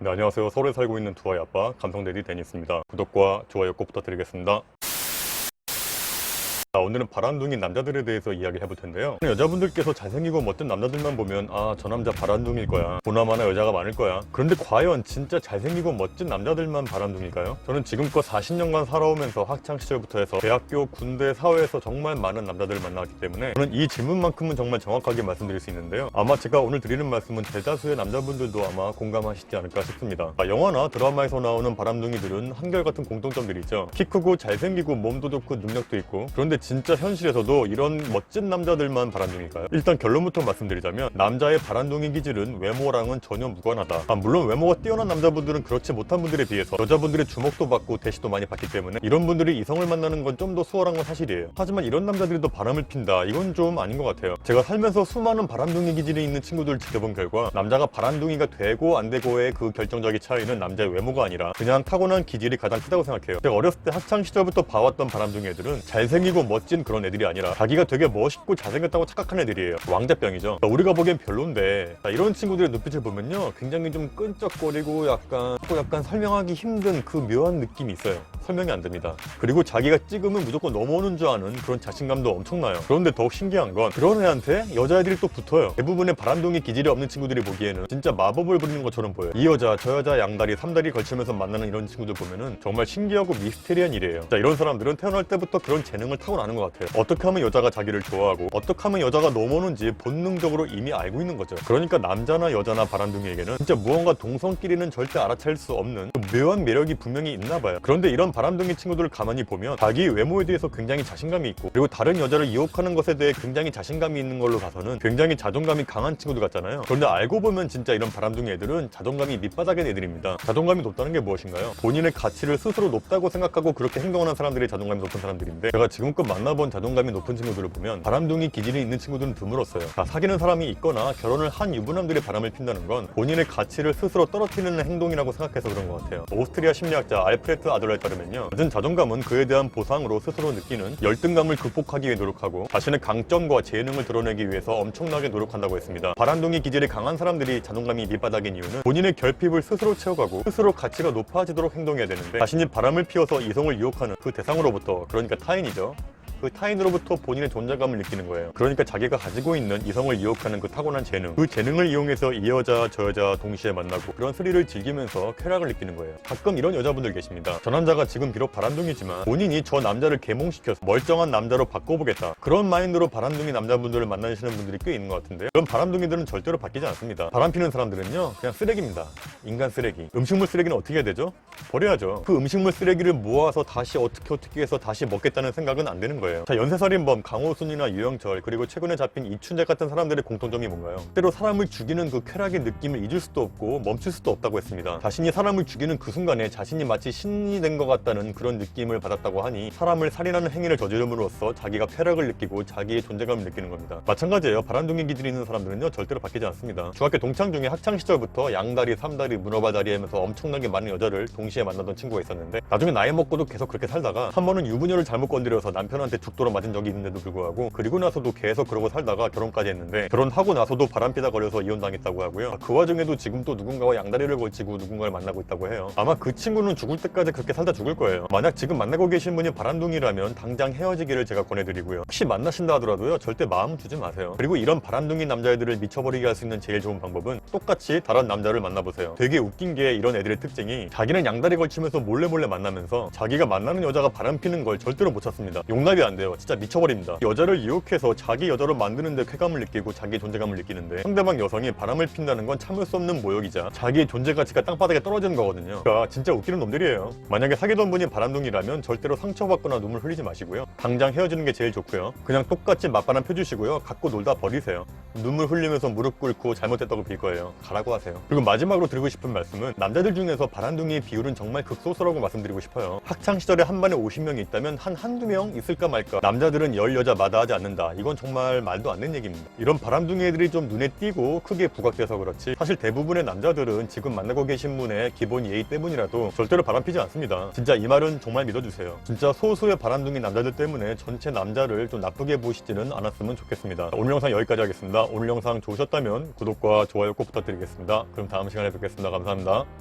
네, 안녕하세요. 서울에 살고 있는 두 아이 아빠 감성대디 데니스입니다. 구독과 좋아요 꼭 부탁드리겠습니다. 자, 오늘은 바람둥이 남자들에 대해서 이야기를 해볼 텐데요. 여자분들께서 잘생기고 멋진 남자들만 보면 저 남자 바람둥이일 거야, 보나마나 여자가 많을 거야. 그런데 과연 진짜 잘생기고 멋진 남자들만 바람둥이일까요? 저는 지금껏 40년간 살아오면서 학창시절부터 해서 대학교, 군대, 사회에서 정말 많은 남자들을 만나왔기 때문에 저는 이 질문만큼은 정말 정확하게 말씀드릴 수 있는데요. 아마 제가 오늘 드리는 말씀은 대다수의 남자분들도 아마 공감하시지 않을까 싶습니다. 영화나 드라마에서 나오는 바람둥이들은 한결같은 공통점들이 있죠. 키 크고 잘생기고 몸도 좋고 능력도 있고. 그런데 진짜 현실에서도 이런 멋진 남자들만 바람둥이일까요? 일단 결론부터 말씀드리자면 남자의 바람둥이 기질은 외모랑은 전혀 무관하다. 물론 외모가 뛰어난 남자분들은 그렇지 못한 분들에 비해서 여자분들의 주목도 받고 대시도 많이 받기 때문에 이런 분들이 이성을 만나는 건 좀 더 수월한 건 사실이에요. 하지만 이런 남자들이 또 바람을 핀다, 이건 좀 아닌 것 같아요. 제가 살면서 수많은 바람둥이 기질이 있는 친구들을 지켜본 결과 남자가 바람둥이가 되고 안 되고의 그 결정적인 차이는 남자의 외모가 아니라 그냥 타고난 기질이 가장 크다고 생각해요. 제가 어렸을 때 학창시절부터 봐왔던 바람둥이 애들은 잘생기고 멋진 그런 애들이 아니라 자기가 되게 멋있고 잘생겼다고 착각한 애들이에요. 왕자병이죠. 우리가 보기엔 별론데 이런 친구들의 눈빛을 보면요, 굉장히 좀 끈적거리고 약간 설명하기 힘든 그 묘한 느낌이 있어요. 설명이 안 됩니다. 그리고 자기가 찍으면 무조건 넘어오는 줄 아는 그런 자신감도 엄청나요. 그런데 더욱 신기한 건 그런 애한테 여자애들이 또 붙어요. 대부분의 바람둥이 기질이 없는 친구들이 보기에는 진짜 마법을 부리는 것처럼 보여요. 이 여자 저 여자 양다리 삼다리 걸치면서 만나는 이런 친구들 보면은 정말 신기하고 미스테리한 일이에요. 이런 사람들은 태어날 때부터 그런 재능을 타고나는 것 같아요. 어떻게 하면 여자가 자기를 좋아하고 어떻게 하면 여자가 넘어오는지 본능적으로 이미 알고 있는 거죠. 그러니까 남자나 여자나 바람둥이에게는 진짜 무언가 동성끼리는 절대 알아챌 수 없는 그 묘한 매력이 분명히 있나 봐요. 그런데 이런 바람둥이 친구들을 가만히 보면 자기 외모에 대해서 굉장히 자신감이 있고, 그리고 다른 여자를 유혹하는 것에 대해 굉장히 자신감이 있는 걸로 봐서는 굉장히 자존감이 강한 친구들 같잖아요. 그런데 알고 보면 진짜 이런 바람둥이 애들은 자존감이 밑바닥인 애들입니다. 자존감이 높다는 게 무엇인가요? 본인의 가치를 스스로 높다고 생각하고 그렇게 행동하는 사람들이 자존감이 높은 사람들인데, 제가 지금껏 만나본 자존감이 높은 친구들을 보면 바람둥이 기질이 있는 친구들은 드물었어요. 사귀는 사람이 있거나 결혼을 한 유부남들이 바람을 핀다는 건 본인의 가치를 스스로 떨어뜨리는 행동이라고 생각해서 그런 것 같아요. 오스트리아 심리학자 알프레트 아들러에 따르면요, 낮은 자존감은 그에 대한 보상으로 스스로 느끼는 열등감을 극복하기 위해 노력하고 자신의 강점과 재능을 드러내기 위해서 엄청나게 노력한다고 했습니다. 바람둥이 기질이 강한 사람들이 자존감이 밑바닥인 이유는 본인의 결핍을 스스로 채워가고 스스로 가치가 높아지도록 행동해야 되는데, 자신이 바람을 피워서 이성을 유혹하는 그 대상으로부터, 그러니까 타인이죠, 그 타인으로부터 본인의 존재감을 느끼는 거예요. 그러니까 자기가 가지고 있는 이성을 유혹하는 그 타고난 재능, 그 재능을 이용해서 이 여자 저 여자 동시에 만나고 그런 스릴을 즐기면서 쾌락을 느끼는 거예요. 가끔 이런 여자분들 계십니다. 저 남자가 지금 비록 바람둥이지만 본인이 저 남자를 계몽시켜서 멀쩡한 남자로 바꿔보겠다, 그런 마인드로 바람둥이 남자분들을 만나시는 분들이 꽤 있는 것 같은데요. 그런 바람둥이들은 절대로 바뀌지 않습니다. 바람 피는 사람들은요, 그냥 쓰레기입니다. 인간 쓰레기. 음식물 쓰레기는 어떻게 해야 되죠? 버려야죠. 그 음식물 쓰레기를 모아서 다시 어떻게 해서 다시 먹겠다는 생각은 안 되는 거예요. 연쇄살인범 강호순이나 유영철, 그리고 최근에 잡힌 이춘재 같은 사람들의 공통점이 뭔가요? 때로 사람을 죽이는 그 쾌락의 느낌을 잊을 수도 없고 멈출 수도 없다고 했습니다. 자신이 사람을 죽이는 그 순간에 자신이 마치 신이 된 것 같다는 그런 느낌을 받았다고 하니 사람을 살인하는 행위를 저지름으로써 자기가 쾌락을 느끼고 자기의 존재감을 느끼는 겁니다. 마찬가지예요. 바람둥이 기질이 있는 사람들은요, 절대로 바뀌지 않습니다. 중학교 동창 중에 학창시절부터 양다리, 삼다리, 문어발다리 하면서 엄청나게 많은 여자를 동시에 만나던 친구가 있었는데, 나중에 나이 먹고도 계속 그렇게 살다가 한 번은 유부녀를 잘못 건드려서 남편한테 죽도록 맞은 적이 있는데도 불구하고, 그리고 나서도 계속 그러고 살다가 결혼까지 했는데, 결혼하고 나서도 바람피다 걸려서 이혼당했다고 하고요. 그 와중에도 지금 또 누군가와 양다리를 걸치고 누군가를 만나고 있다고 해요. 아마 그 친구는 죽을 때까지 그렇게 살다 죽을 거예요. 만약 지금 만나고 계신 분이 바람둥이라면 당장 헤어지기를 제가 권해드리고요. 혹시 만나신다 하더라도요, 절대 마음 주지 마세요. 그리고 이런 바람둥이 남자애들을 미쳐버리게 할 수 있는 제일 좋은 방법은 똑같이 다른 남자를 만나보세요. 되게 웃긴 게 이런 애들의 특징이, 자기는 양다리 걸치면서 몰래 만나면서 자기가 만나는 여자가 바람피는 걸 절대로 못 찾습니다. 용납이 안 돼요. 진짜 미쳐버립니다. 여자를 유혹해서 자기 여자로 만드는데 쾌감을 느끼고 자기 존재감을 느끼는데, 상대방 여성이 바람을 핀다는 건 참을 수 없는 모욕이자 자기의 존재 가치가 땅바닥에 떨어지는 거거든요. 그러니까 진짜 웃기는 놈들이에요. 만약에 사귀던 분이 바람둥이라면 절대로 상처받거나 눈물 흘리지 마시고요. 당장 헤어지는 게 제일 좋고요. 그냥 똑같이 맞바람 펴주시고요. 갖고 놀다 버리세요. 눈물 흘리면서 무릎 꿇고 잘못했다고 빌 거예요. 가라고 하세요. 그리고 마지막으로 드리고 싶은 말씀은, 남자들 중에서 바람둥이의 비율은 정말 극소수라고 말씀드리고 싶어요. 학창시절에 한 반에 50명이 있다면 한두 명 있을까 말까. 남자들은 10여자 마다하지 않는다. 이건 정말 말도 안 되는 얘기입니다. 이런 바람둥이 애들이 좀 눈에 띄고 크게 부각돼서 그렇지, 사실 대부분의 남자들은 지금 만나고 계신 분의 기본 예의 때문이라도 절대로 바람피지 않습니다. 진짜 이 말은 정말 믿어주세요. 진짜 소수의 바람둥이 남자들 때문에 전체 남자를 좀 나쁘게 보시지는 않았으면 좋겠습니다. 오늘 영상 여기까지 하겠습니다. 오늘 영상 좋으셨다면 구독과 좋아요 꼭 부탁드리겠습니다. 그럼 다음 시간에 뵙겠습니다. 감사합니다.